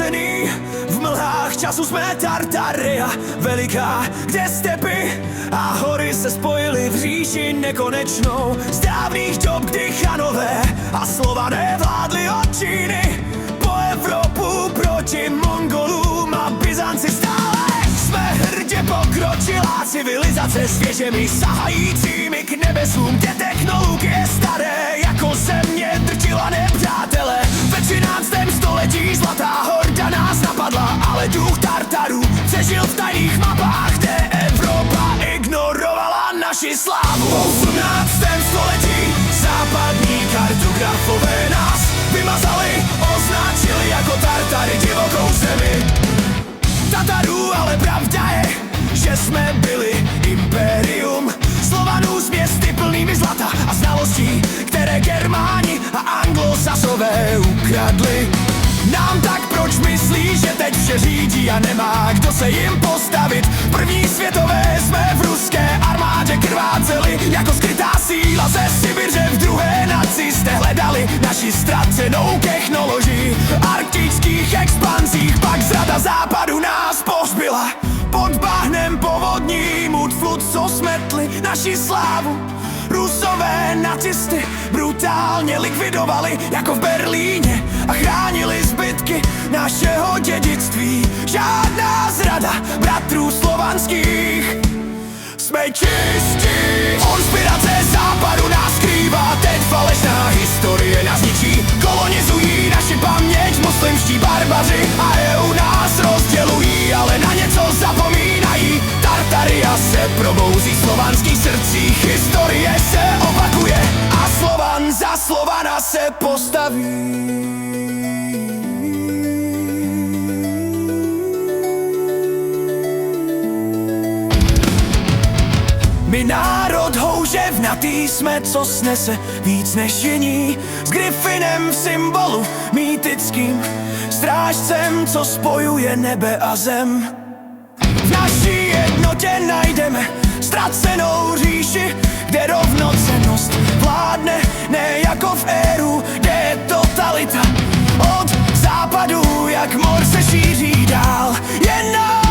utopený. V mlhách času jsme Tartaria veliká, kde stepy a hory se spojily v říši nekonečnou. Z dávných dob, kdy Chanové a Slované vládli od Číny po Evropu proti Mongolům a Byzanci. Stále jsme hrdě pokročilá civilizace s věžemi sahajícími k nebesům, kde technologie staré jako země drtila nepřátele. Ve 13. století zlatá horda nás napadla, ale duch Tartarů přežil v tajných mapách, kde Evropa ignorovala naši slávu. Po 18. století západní kartografové nás vymazali, označili jako Tartary divokou zemi Tatarů, ale pravda je, že jsme byli impérium Slovanů s městy plnými zlata a znalostí, které Germáni a Anglosasové ukradli nám. Tak proč myslí, že teď vše řídí a nemá kdo se jim postavit? V první světové jsme v ruské armádě krváceli jako skrytá síla ze Sibiře. V druhé nacisté hledali naši ztracenou technologii. Arktických expanzích pak zrada západu nás pohřbila. Pod bahnem povodním Udflut, co smetli naši slávu. Rusové nacisty brutálně likvidovali jako v Berlíně a chránili zbytky našeho dědictví. Žádná zrada bratrů slovanských, jsme čistí. Konspirace západu nás skrývá, teď falešná historie nás ničí. Kolonizují naši paměť muslimští barbaři a EU nás rozdělují, ale na něco zapomínají. Tartaria se probouzí v slovanských srdcích, historie se opakuje a Slovan za Slovana se postaví. My národ houževnatý jsme, co snese víc než jiní. S Griffinem v symbolu mýtickým, strážcem, co spojuje nebe a zem. V naší jednotě najdeme ztracenou říši, kde rovnocennost vládne, ne jako v éru, kde je totalita. Od západu jak mor se šíří dál, jen nás